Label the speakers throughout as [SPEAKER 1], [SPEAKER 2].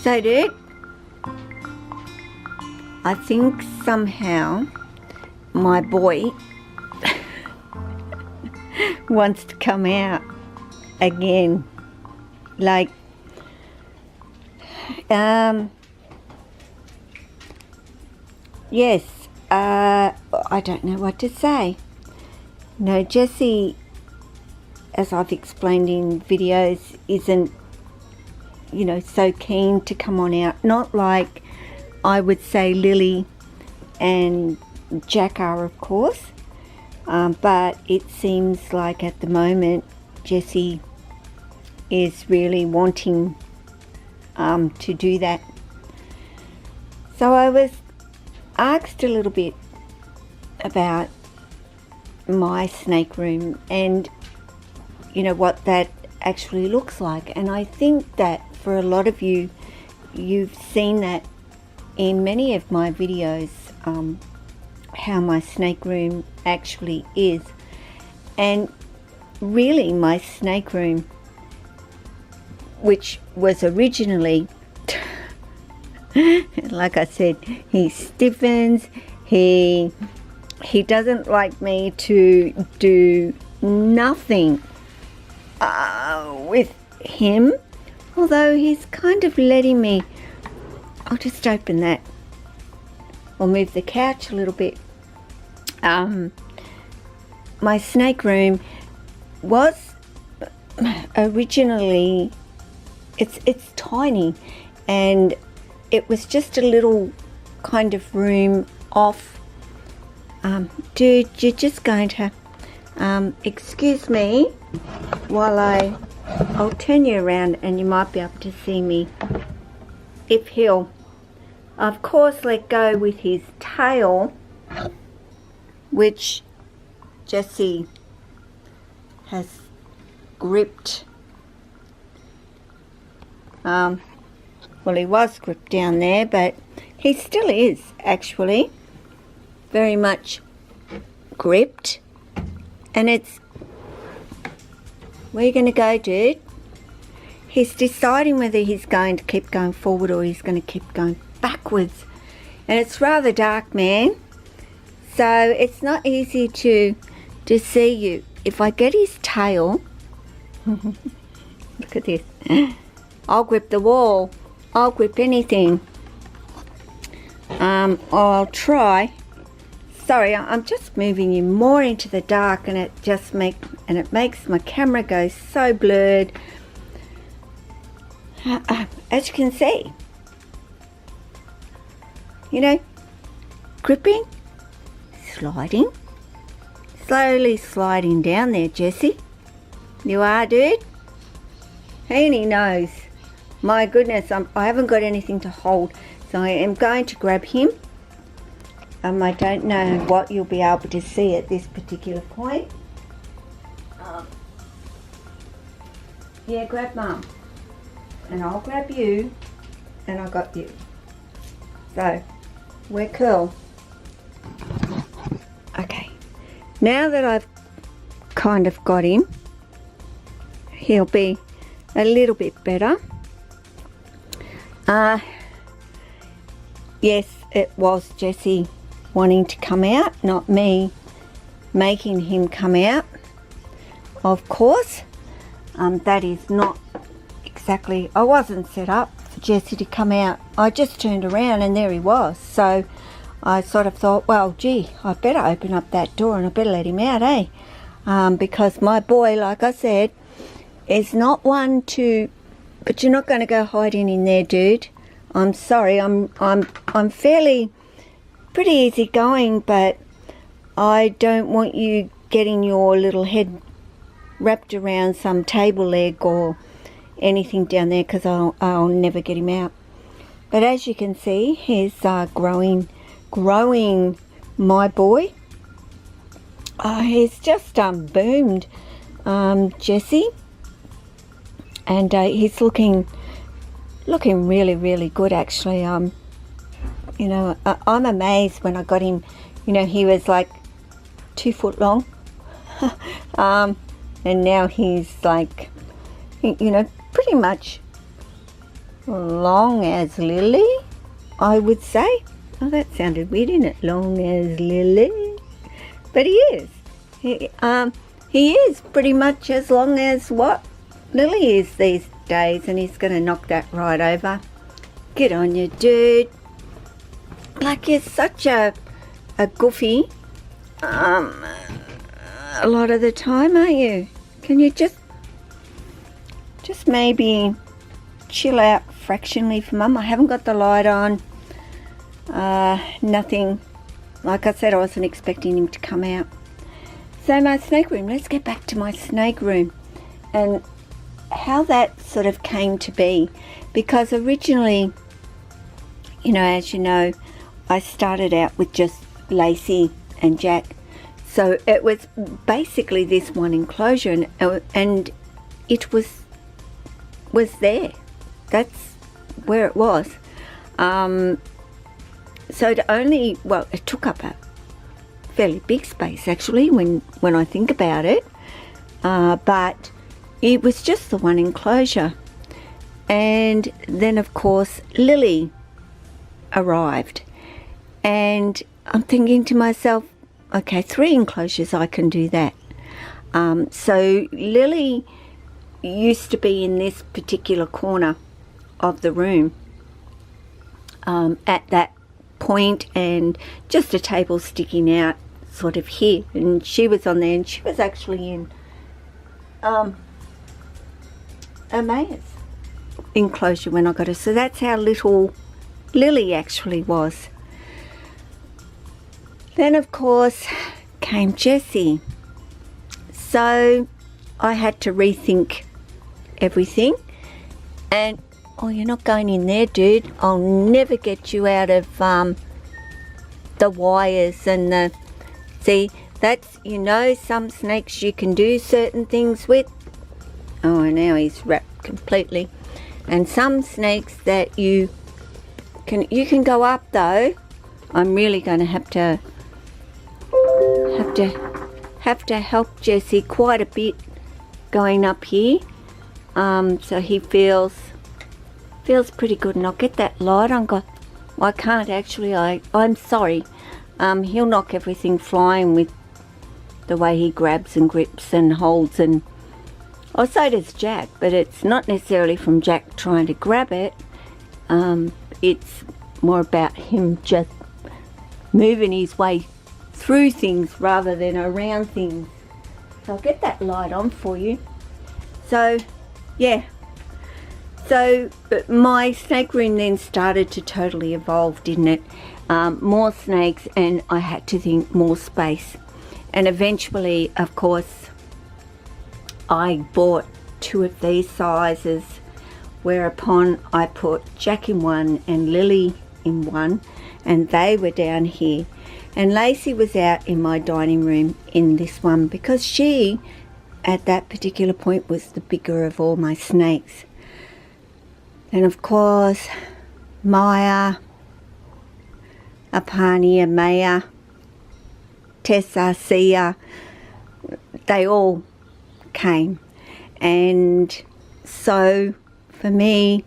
[SPEAKER 1] So dude, I think somehow my boy wants to come out again. Like, yes, I don't know what to say. No, Jessie, as I've explained in videos, isn't, you know, so keen to come on out. Not like I would say Lily and Jack are, of course, but it seems like at the moment Jessie is really wanting to do that. So I was asked a little bit about my snake room and, you know, what that actually looks like. And I think that for a lot of you, you've seen that in many of my videos, how my snake room actually is. And really my snake room, which was originally, like I said, he stiffens, he doesn't like me to do nothing with him, although he's kind of letting me. I'll just open that or move the couch a little bit. My snake room was originally, it's tiny, and it was just a little kind of room off. Dude, you're just going to excuse me while I'll turn you around and you might be able to see me. If he'll, of course, let go with his tail, which Jessie has gripped. Well, he was gripped down there, but he still is actually very much gripped. And it's, where are you going to go, dude? He's deciding whether he's going to keep going forward or he's going to keep going backwards. And it's rather dark, man. So it's not easy to see you. If I get his tail, look at this. I'll grip the wall. I'll grip anything. Or I'll try. Sorry, I'm just moving you more into the dark, and it makes my camera go so blurred. As you can see, you know, gripping, sliding, slowly sliding down there, Jessie. You are, dude? And he knows. My goodness, I haven't got anything to hold, so I am going to grab him. I don't know what you'll be able to see at this particular point. Yeah, grab Mum. And I'll grab you, and I got you. So, we're cool. Okay, now that I've kind of got him, he'll be a little bit better. Yes, it was Jessie wanting to come out, not me making him come out, of course. That is not exactly, I wasn't set up for Jessie to come out. I just turned around and there he was. So I sort of thought, well, gee, I better open up that door and I better let him out, eh? Because my boy, like I said, is not one to, but you're not going to go hiding in there, dude. I'm sorry, I'm fairly pretty easy going, but I don't want you getting your little head wrapped around some table leg or anything down there, because I'll never get him out. But as you can see, he's growing, my boy. He's just boomed, Jessie, and he's looking really, really good, actually. You know, I'm amazed when I got him. You know, he was like 2 foot long, and now he's like, you know, pretty much long as Lily, I would say. Oh, that sounded weird, didn't it? Long as Lily. But he is. He is pretty much as long as what Lily is these days, and he's going to knock that right over. Get on you, dude. Like, you're such a goofy a lot of the time, aren't you? Can you just maybe chill out fractionally for Mum? I haven't got the light on. Nothing. Like I said, I wasn't expecting him to come out. So my snake room, let's get back to my snake room and how that sort of came to be. Because originally, you know, as you know, I started out with just Lacey and Jack. So it was basically this one enclosure, and it was there. That's where it was. So it took up a fairly big space actually when I think about it. But it was just the one enclosure. And then of course Lily arrived, and I'm thinking to myself, okay, 3 enclosures, I can do that. So Lily used to be in this particular corner of the room at that point, and just a table sticking out sort of here, and she was on there, and she was actually in Myah's enclosure when I got her. So that's how little Lily actually was. Then of course came Jessie. So I had to rethink everything, and oh, you're not going in there, dude. I'll never get you out of the wires and the... See, that's, you know, some snakes you can do certain things with. Oh, now he's wrapped completely. And some snakes that you can go up though. I'm really going to have to help Jessie quite a bit going up here. So he feels pretty good, and I'll get that light on. Well, I can't actually. I'm sorry. He'll knock everything flying with the way he grabs and grips and holds, and so does Jack, but it's not necessarily from Jack trying to grab it. It's more about him just moving his way through things rather than around things. So I'll get that light on for you. So yeah, so my snake room then started to totally evolve, didn't it? More snakes, and I had to think more space, and eventually of course I bought 2 of these sizes, whereupon I put Jack in one and Lily in one, and they were down here, and Lacey was out in my dining room in this one, because she at that particular point was the bigger of all my snakes. And of course Myah, Apani, Myah, Sia, they all came. And so for me,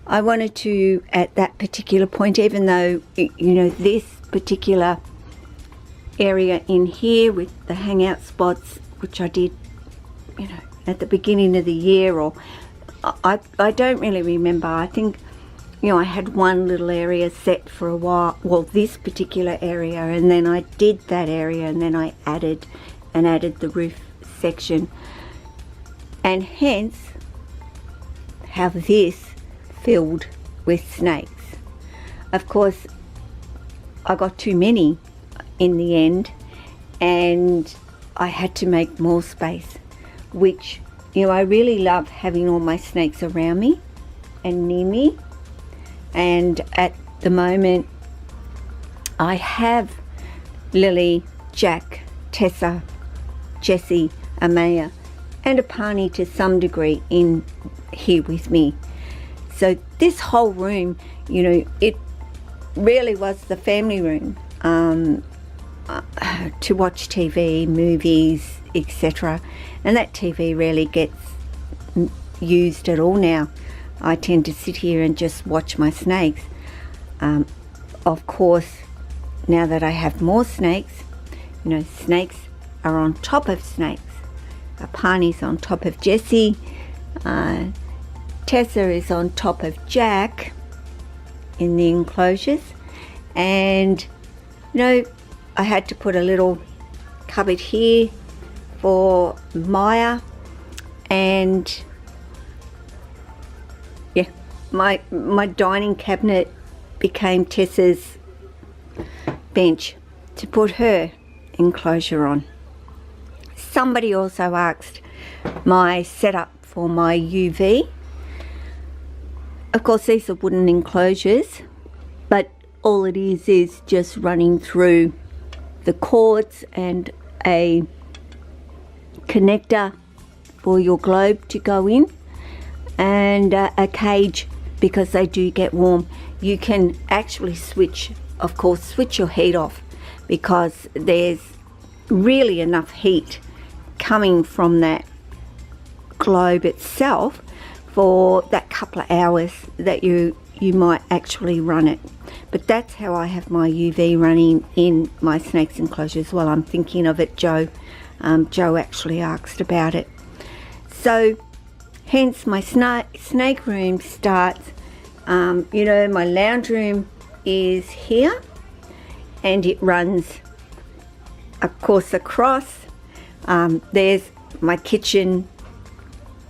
[SPEAKER 1] I wanted to, at that particular point, even though, you know, this particular area in here with the hangout spots, which I did, you know, at the beginning of the year, or I don't really remember. I think, you know, I had one little area set for a while, well, this particular area, and then I did that area, and then I added the roof section, and hence how this filled with snakes. Of course I got too many in the end, and I had to make more space, which, you know, I really love having all my snakes around me and near me. And at the moment I have Lily, Jack, Tessa, Jessie, Myah, and Apani to some degree in here with me. So this whole room, you know, it really was the family room, to watch TV, movies, etc. And that TV rarely gets used at all now. I tend to sit here and just watch my snakes. Of course, now that I have more snakes, you know, snakes are on top of snakes. Apani's on top of Jessie. Tessa is on top of Jack in the enclosures. And, you know, I had to put a little cupboard here for Myah. And, yeah, my dining cabinet became Tessa's bench to put her enclosure on. Somebody also asked my setup for my UV. Of course, these are wooden enclosures, but all it is just running through the cords and a connector for your globe to go in, and a cage, because they do get warm. You can actually switch your heat off, because there's really enough heat coming from that globe itself for that couple of hours that you might actually run it. But that's how I have my UV running in my snake's enclosures. Well, I'm thinking of it, Joe. Joe actually asked about it. So hence my snake room starts, you know, my lounge room is here, and it runs, of course, across. There's my kitchen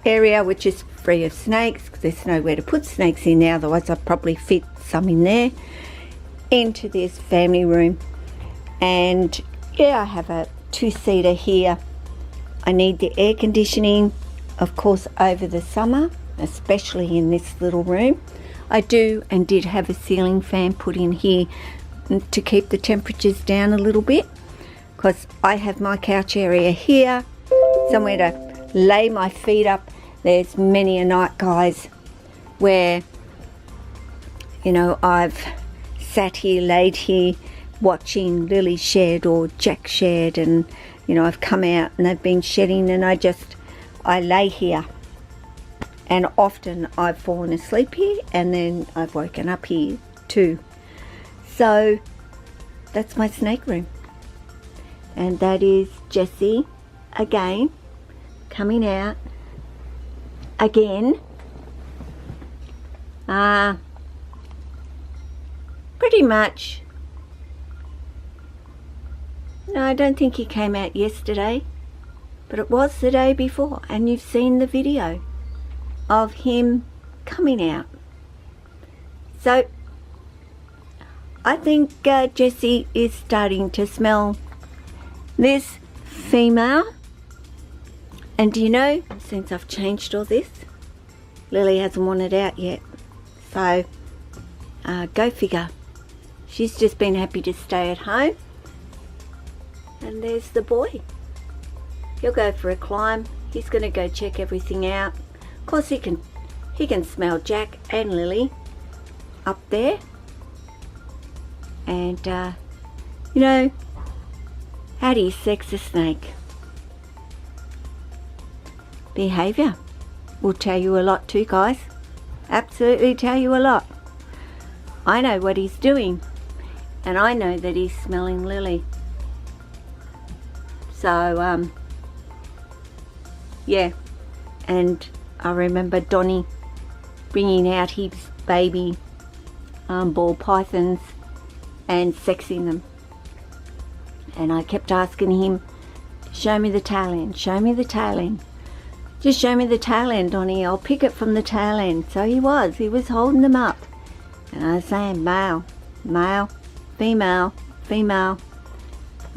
[SPEAKER 1] area, which is free of snakes, because there's nowhere to put snakes in now, otherwise I'd probably fit some in there. Into this family room, and yeah, I have a two-seater here. I need the air conditioning, of course, over the summer, especially in this little room. I do and did have a ceiling fan put in here to keep the temperatures down a little bit, because I have my couch area here, somewhere to lay my feet up. There's many a night, guys, where, you know, I've sat here, laid here, watching Lily shed or Jack shed, and, you know, I've come out and they've been shedding, and I lay here, and often I've fallen asleep here, and then I've woken up here too. So that's my snake room, and that is Jessie again coming out again. Pretty much. No, I don't think he came out yesterday, but it was the day before, and you've seen the video of him coming out. So I think Jessie is starting to smell this female. And do you know, since I've changed all this, Lily hasn't wanted out yet. So go figure. She's just been happy to stay at home. And there's the boy. He'll go for a climb. He's going to go check everything out. Of course, he can smell Jack and Lily up there. And, you know, how do you sex a snake? Behaviour will tell you a lot too, guys. Absolutely tell you a lot. I know what he's doing, and I know that he's smelling Lily. So, yeah. And I remember Donnie bringing out his baby ball pythons and sexing them. And I kept asking him, show me the tail end, show me the tail end. Just show me the tail end, Donnie, I'll pick it from the tail end. So he was holding them up. And I was saying male, male, female, female.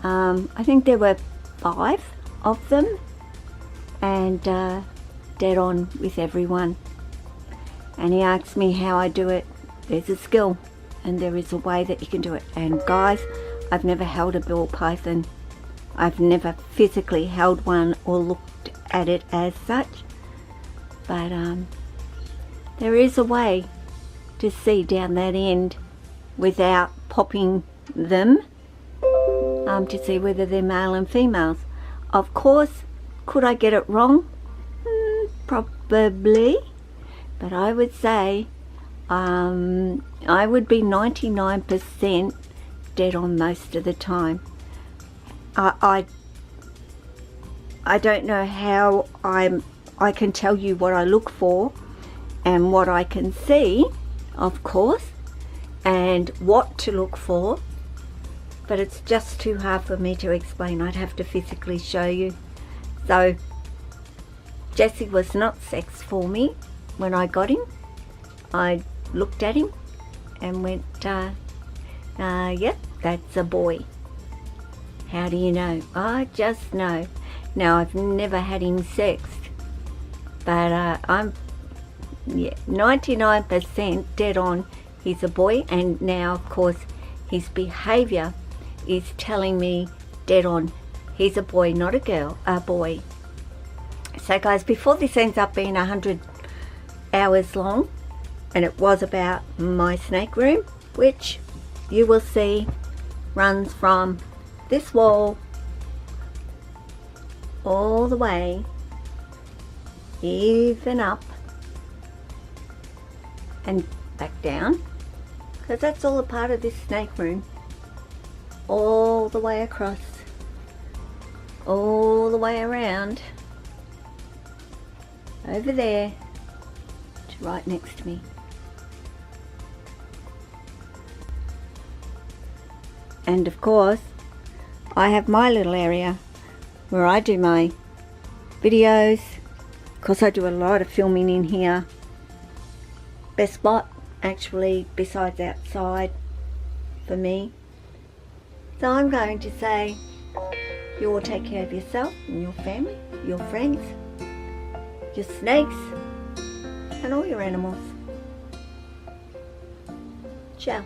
[SPEAKER 1] I think there were 5 of them, and dead on with everyone. And he asked me how I do it. There's a skill, and there is a way that you can do it. And guys, I've never held a ball python. I've never physically held one or looked at it as such, but there is a way to see down that end without popping them, to see whether they're male and females. Of course, could I get it wrong? Probably, but I would say I would be 99% dead on most of the time. I don't know how I can tell you what I look for and what I can see, of course, and what to look for, but it's just too hard for me to explain. I'd have to physically show you. So Jesse was not sex for me when I got him. I looked at him and went, yep, that's a boy. How do you know? I just know. Now, I've never had him sexed, but I'm 99% dead on he's a boy, and now, of course, his behaviour is telling me dead on he's a boy, not a girl, a boy. So guys, before this ends up being 100 hours long, and it was about my snake room, which you will see runs from this wall all the way, even up and back down, because that's all a part of this snake room, all the way across, all the way around, over there to right next to me. And of course, I have my little area where I do my videos. Of course, I do a lot of filming in here. Best spot, actually, besides outside for me. So I'm going to say, you all take care of yourself and your family, your friends, your snakes, and all your animals. Ciao.